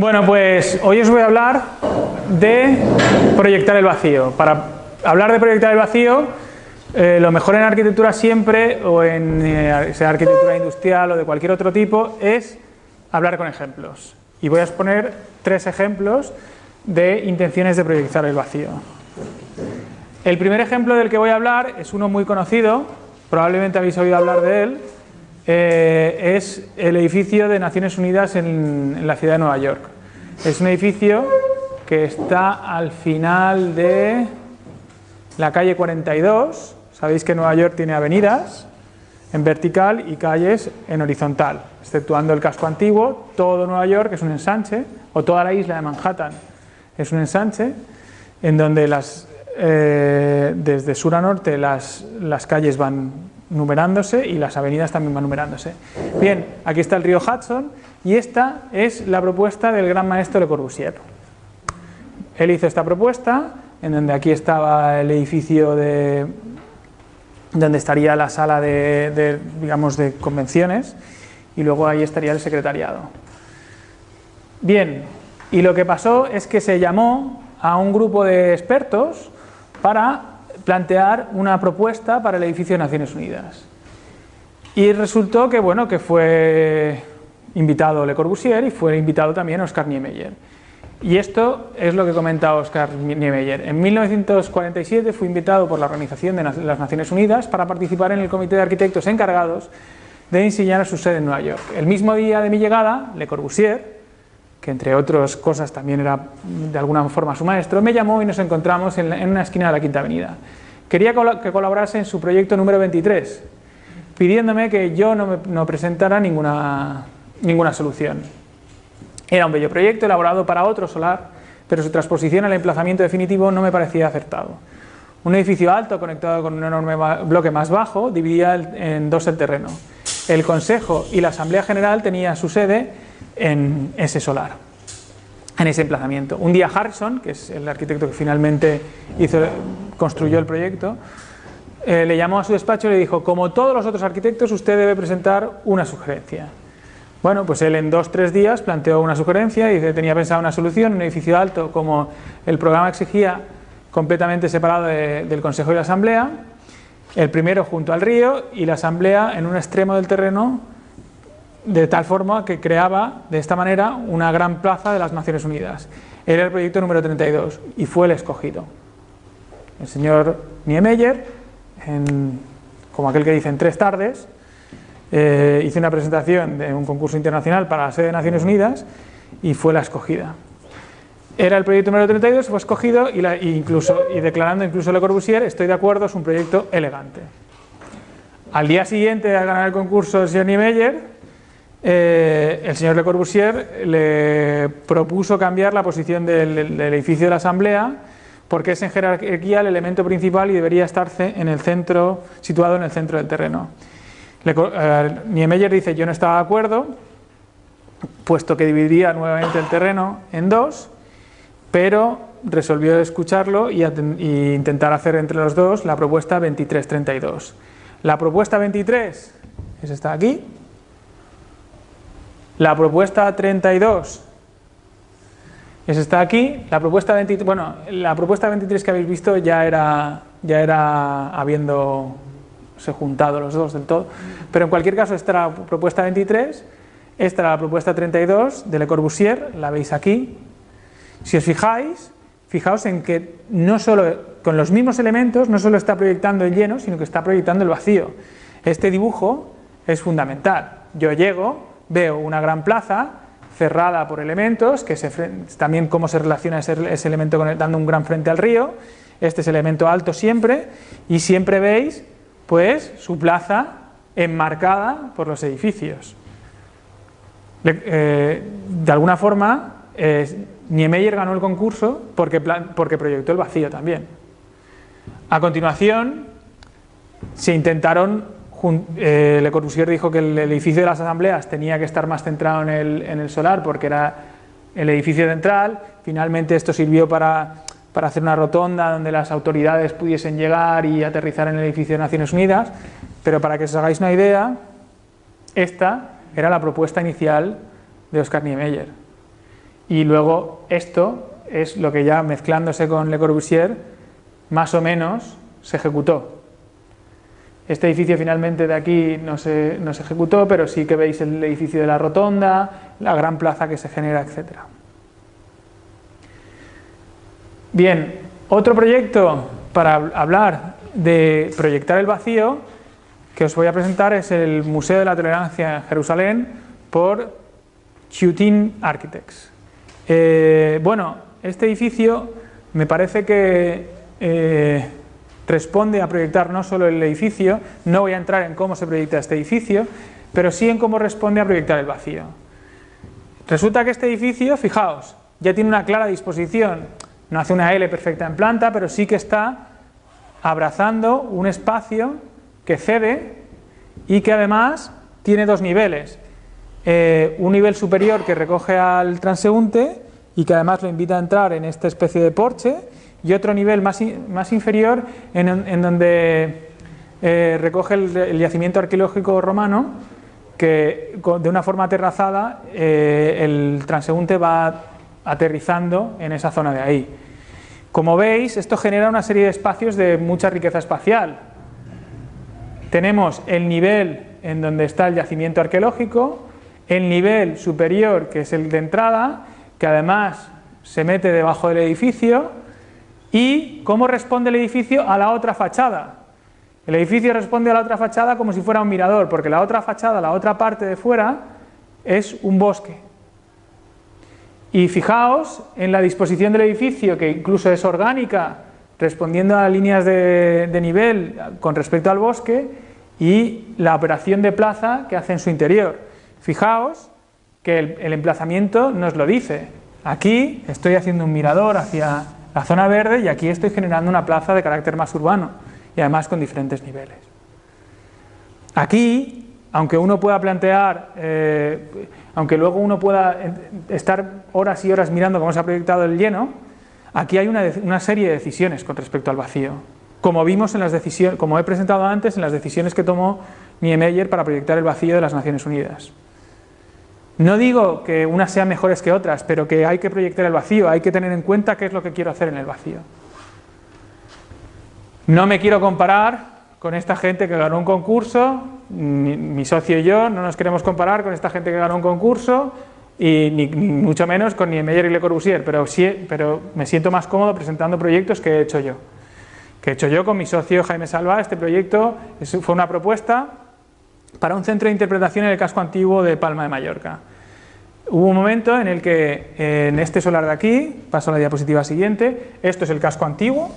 Bueno, pues hoy os voy a hablar de proyectar el vacío. Para hablar de proyectar el vacío, lo mejor en arquitectura siempre, o en sea arquitectura industrial o de cualquier otro tipo, es hablar con ejemplos. Y voy a exponer 3 ejemplos de intenciones de proyectar el vacío. El primer ejemplo del que voy a hablar es uno muy conocido, probablemente habéis oído hablar de él, es el edificio de Naciones Unidas en la ciudad de Nueva York. Es un edificio que está al final de la calle 42. Sabéis que Nueva York tiene avenidas en vertical y calles en horizontal, exceptuando el casco antiguo. Todo Nueva York es un ensanche, o toda la isla de Manhattan es un ensanche, en donde desde sur a norte las calles van numerándose y las avenidas también van numerándose. Bien, aquí está el río Hudson y esta es la propuesta del gran maestro Le Corbusier. Él hizo esta propuesta, en donde aquí estaba el edificio donde estaría la sala digamos, de convenciones, y luego ahí estaría el secretariado. Bien, y lo que pasó es que se llamó a un grupo de expertos para plantear una propuesta para el edificio de Naciones Unidas. Y resultó que, bueno, que fue invitado Le Corbusier y fue invitado también Oscar Niemeyer. Y esto es lo que comenta Oscar Niemeyer. En 1947 fue invitado por la Organización de las Naciones Unidas para participar en el comité de arquitectos encargados de diseñar su sede en Nueva York. El mismo día de mi llegada, Le Corbusier, que entre otras cosas también era de alguna forma su maestro, me llamó y nos encontramos en una esquina de la Quinta Avenida. Quería que colaborase en su proyecto número 23, pidiéndome que yo no presentara ninguna solución. Era un bello proyecto elaborado para otro solar, pero su transposición al emplazamiento definitivo no me parecía acertado. Un edificio alto conectado con un enorme bloque más bajo dividía en dos el terreno. El Consejo y la Asamblea General tenían su sede en ese solar, en ese emplazamiento. Un día Harrison, que es el arquitecto que finalmente construyó el proyecto, le llamó a su despacho y le dijo: como todos los otros arquitectos, usted debe presentar una sugerencia. Bueno, pues él en 2 o 3 días planteó una sugerencia y tenía pensado una solución: un edificio alto, como el programa exigía, completamente separado del Consejo y la Asamblea, el primero junto al río y la Asamblea en un extremo del terreno, de tal forma que creaba de esta manera una gran plaza de las Naciones Unidas. Era el proyecto número 32 y fue el escogido. El señor Niemeyer, como aquel que dice, en 3 tardes, hizo una presentación de un concurso internacional para la sede de Naciones Unidas y fue la escogida. Era el proyecto número 32, fue escogido y declarando incluso Le Corbusier: estoy de acuerdo, es un proyecto elegante. Al día siguiente de ganar el concurso el señor Niemeyer, el señor Le Corbusier le propuso cambiar la posición del edificio de la Asamblea, porque es en jerarquía el elemento principal y debería estar situado en el centro del terreno. Niemeyer dice: yo no estaba de acuerdo, puesto que dividiría nuevamente el terreno en 2, pero resolvió escucharlo y intentar hacer entre los dos la propuesta 2332. La propuesta 23 es esta aquí. La propuesta 32 es esta aquí. La propuesta 23 que habéis visto ya era habiéndose juntado los dos del todo. Pero en cualquier caso, esta era la propuesta 23, esta era la propuesta 32 de Le Corbusier, la veis aquí. Si os fijaos en que no solo con los mismos elementos, no solo está proyectando el lleno, sino que está proyectando el vacío. Este dibujo es fundamental. Yo llego, veo una gran plaza cerrada por elementos, que también cómo se relaciona ese elemento dando un gran frente al río. Este es elemento alto siempre, y siempre veis pues su plaza enmarcada por los edificios. De alguna forma, Niemeyer ganó el concurso porque proyectó el vacío también. A continuación, se intentaron. Le Corbusier dijo que el edificio de las asambleas tenía que estar más centrado en el solar, porque era el edificio central. Finalmente esto sirvió para hacer una rotonda donde las autoridades pudiesen llegar y aterrizar en el edificio de Naciones Unidas. Pero para que os hagáis una idea, esta era la propuesta inicial de Oscar Niemeyer. Y luego esto es lo que ya mezclándose con Le Corbusier más o menos se ejecutó. Este edificio finalmente de aquí no se ejecutó, pero sí que veis el edificio de la rotonda, la gran plaza que se genera, etc. Bien, otro proyecto para hablar de proyectar el vacío que os voy a presentar es el Museo de la Tolerancia en Jerusalén por Chiutin Architects. Bueno, este edificio me parece que responde a proyectar no solo el edificio, no voy a entrar en cómo se proyecta este edificio, pero sí en cómo responde a proyectar el vacío. Resulta que este edificio, fijaos, ya tiene una clara disposición, no hace una L perfecta en planta, pero sí que está abrazando un espacio que cede y que además tiene dos niveles. Un nivel superior que recoge al transeúnte y que además lo invita a entrar en esta especie de porche, y otro nivel más inferior en donde recoge el yacimiento arqueológico romano, que de una forma aterrazada el transeúnte va aterrizando en esa zona de ahí. Como veis, esto genera una serie de espacios de mucha riqueza espacial. Tenemos el nivel en donde está el yacimiento arqueológico, el nivel superior, que es el de entrada, que además se mete debajo del edificio. ¿Y cómo responde el edificio a la otra fachada? El edificio responde a la otra fachada como si fuera un mirador, porque la otra fachada, la otra parte de fuera, es un bosque. Y fijaos en la disposición del edificio, que incluso es orgánica, respondiendo a líneas de nivel con respecto al bosque, y la operación de plaza que hace en su interior. Fijaos que el emplazamiento nos lo dice. Aquí estoy haciendo un mirador hacia la zona verde y aquí estoy generando una plaza de carácter más urbano y además con diferentes niveles. Aquí, aunque uno pueda plantear, aunque luego uno pueda estar horas y horas mirando cómo se ha proyectado el lleno, aquí hay una serie de decisiones con respecto al vacío, como vimos en las decisiones, como he presentado antes, en las decisiones que tomó Niemeyer para proyectar el vacío de las Naciones Unidas. No digo que unas sean mejores que otras, pero que hay que proyectar el vacío, hay que tener en cuenta qué es lo que quiero hacer en el vacío. No me quiero comparar con esta gente que ganó un concurso, mi socio y yo no nos queremos comparar con esta gente que ganó un concurso, y ni mucho menos con Niemeyer y Le Corbusier, pero me siento más cómodo presentando proyectos que he hecho yo. Con mi socio Jaime Salva. Este proyecto fue una propuesta para un centro de interpretación en el casco antiguo de Palma de Mallorca. Hubo un momento en el que en este solar de aquí, paso a la diapositiva siguiente, esto es el casco antiguo,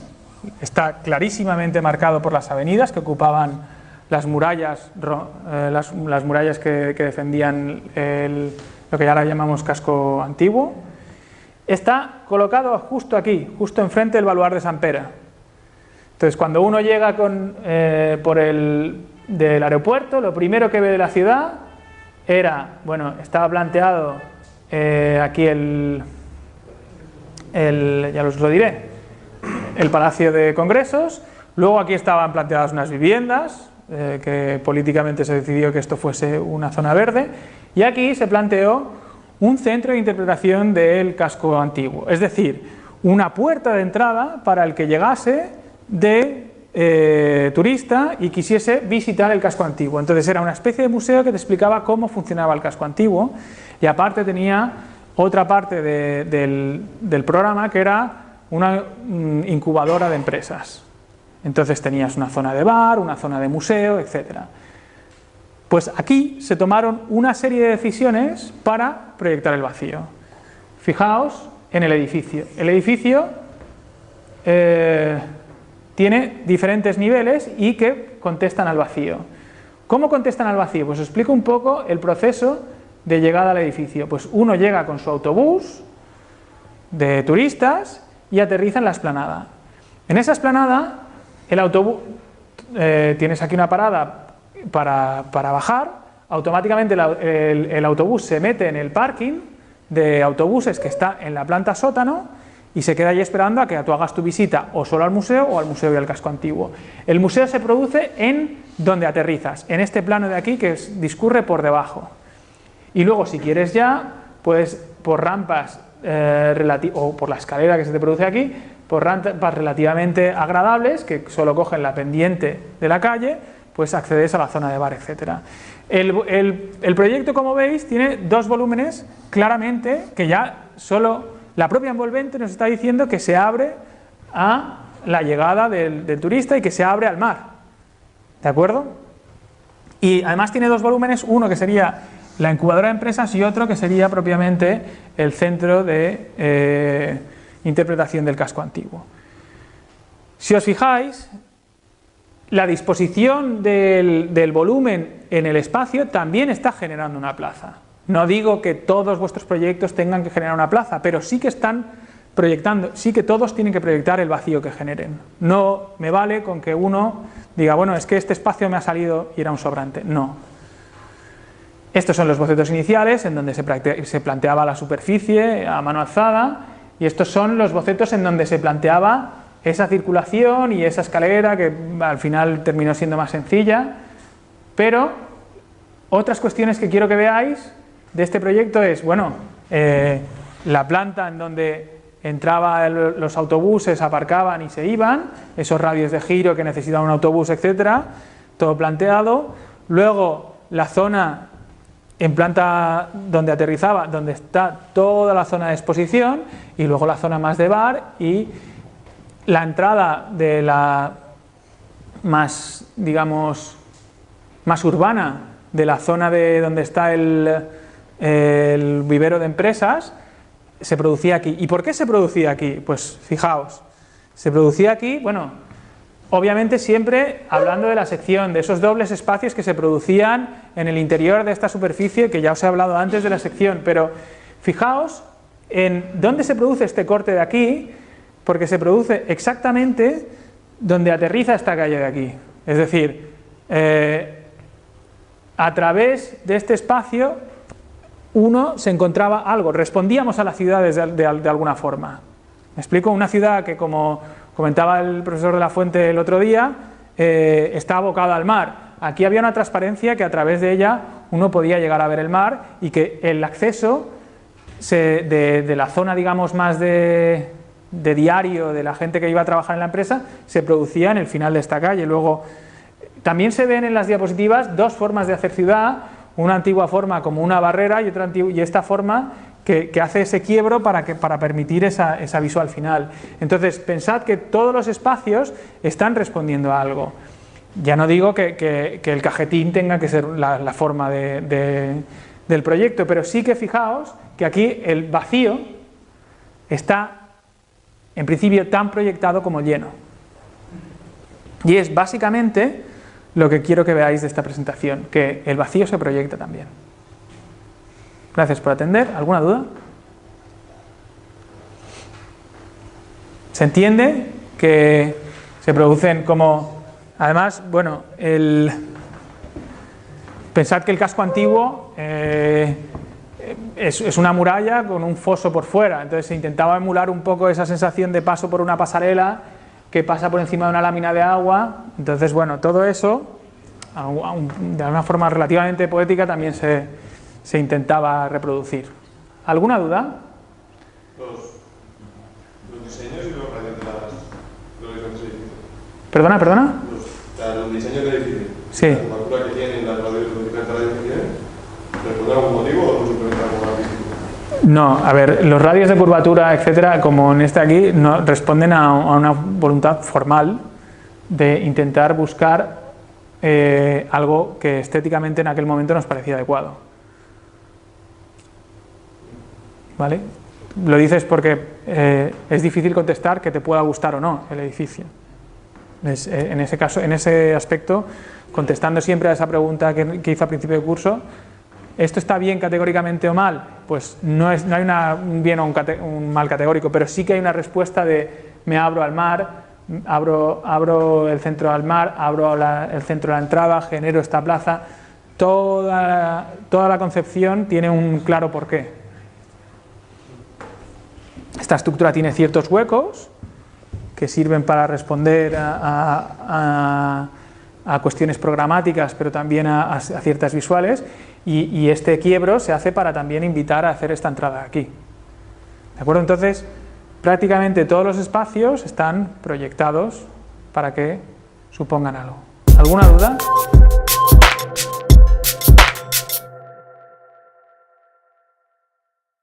está clarísimamente marcado por las avenidas que ocupaban las murallas, las murallas que defendían lo que ahora llamamos casco antiguo. Está colocado justo aquí, justo enfrente del baluarte de Sant Pere. Entonces, cuando uno llega del aeropuerto, lo primero que ve de la ciudad estaba planteado aquí ya os lo diré, el Palacio de Congresos. Luego aquí estaban planteadas unas viviendas, que políticamente se decidió que esto fuese una zona verde, y aquí se planteó un centro de interpretación del casco antiguo, es decir, una puerta de entrada para el que llegase de turista y quisiese visitar el casco antiguo. Entonces era una especie de museo que te explicaba cómo funcionaba el casco antiguo, y aparte tenía otra parte del programa que era una incubadora de empresas. Entonces tenías una zona de bar, una zona de museo, etc. Pues aquí se tomaron una serie de decisiones para proyectar el vacío. Fijaos en el edificio. El edificio tiene diferentes niveles y que contestan al vacío. ¿Cómo contestan al vacío? Pues os explico un poco el proceso de llegada al edificio. Pues uno llega con su autobús de turistas y aterriza en la explanada. En esa explanada, el autobús, tienes aquí una parada para bajar, automáticamente el autobús se mete en el parking de autobuses que está en la planta sótano y se queda allí esperando a que tú hagas tu visita o solo al museo o al museo y al casco antiguo. El museo se produce en donde aterrizas, en este plano de aquí que discurre por debajo. Y luego, si quieres ya, puedes por rampas o por la escalera que se te produce aquí, por rampas relativamente agradables, que solo cogen la pendiente de la calle, pues accedes a la zona de bar, etc. El proyecto, como veis, tiene dos volúmenes claramente, que ya solo la propia envolvente nos está diciendo que se abre a la llegada del turista y que se abre al mar, ¿de acuerdo? Y además tiene dos volúmenes, uno que sería la incubadora de empresas y otro que sería propiamente el centro de interpretación del casco antiguo. Si os fijáis, la disposición del volumen en el espacio también está generando una plaza. No digo que todos vuestros proyectos tengan que generar una plaza, pero sí que están proyectando, sí que todos tienen que proyectar el vacío que generen. No me vale con que uno diga, bueno, es que este espacio me ha salido y era un sobrante. No. Estos son los bocetos iniciales en donde se planteaba la superficie a mano alzada, y estos son los bocetos en donde se planteaba esa circulación y esa escalera que al final terminó siendo más sencilla. Pero otras cuestiones que quiero que veáis de este proyecto es, bueno, la planta en donde entraban los autobuses, aparcaban y se iban, esos radios de giro que necesitaban un autobús, etcétera, todo planteado. Luego la zona en planta donde aterrizaba, donde está toda la zona de exposición, y luego la zona más de bar y la entrada de la más, digamos, más urbana de la zona de donde está el vivero de empresas, se producía aquí. ¿Y por qué se producía aquí? Pues fijaos, se producía aquí, bueno, obviamente siempre hablando de la sección, de esos dobles espacios que se producían en el interior de esta superficie, que ya os he hablado antes de la sección, pero fijaos en dónde se produce este corte de aquí, porque se produce exactamente donde aterriza esta calle de aquí. Es decir, a través de este espacio uno se encontraba algo, respondíamos a las ciudades de alguna forma. ¿Me explico? Una ciudad que, como comentaba el profesor de la Fuente el otro día, está abocada al mar. Aquí había una transparencia que a través de ella uno podía llegar a ver el mar, y que el acceso de la zona, digamos, más de diario de la gente que iba a trabajar en la empresa se producía en el final de esta calle. Luego también se ven en las diapositivas dos formas de hacer ciudad, una antigua forma como una barrera y esta forma que hace ese quiebro para permitir esa visual final. Entonces pensad que todos los espacios están respondiendo a algo. Ya no digo que el cajetín tenga que ser la forma del proyecto, pero sí que fijaos que aquí el vacío está en principio tan proyectado como lleno. Y es básicamente lo que quiero que veáis de esta presentación, que el vacío se proyecta también. Gracias por atender. ¿Alguna duda? ¿Se entiende que se producen como... Además, bueno, pensad que el casco antiguo es una muralla con un foso por fuera, entonces se intentaba emular un poco esa sensación de paso por una pasarela que pasa por encima de una lámina de agua. Entonces, bueno, todo eso, de una forma relativamente poética, también se intentaba reproducir. ¿Alguna duda? Los diseños y los radios de los diferentes edificios. ¿Perdona? Los diseños del edificio. Sí. La curvatura que tienen, los diferentes radios que tienen, ¿responden a algún motivo o no simplemente a algo artístico? No, a ver, los radios de curvatura, etcétera, como en este aquí, no responden a una voluntad formal de intentar buscar algo que estéticamente en aquel momento nos parecía adecuado. ¿Vale? Lo dices porque es difícil contestar que te pueda gustar o no el edificio. En ese caso, en ese aspecto, contestando siempre a esa pregunta que hice al principio del curso, ¿esto está bien categóricamente o mal? Pues no hay un bien o un mal categórico, pero sí que hay una respuesta de me abro al mar, abro el centro al mar, abro el centro de la entrada, genero esta plaza. Toda la concepción tiene un claro porqué. Esta estructura tiene ciertos huecos que sirven para responder a cuestiones programáticas, pero también a ciertas visuales, y este quiebro se hace para también invitar a hacer esta entrada aquí. ¿De acuerdo? Entonces, prácticamente todos los espacios están proyectados para que supongan algo. ¿Alguna duda?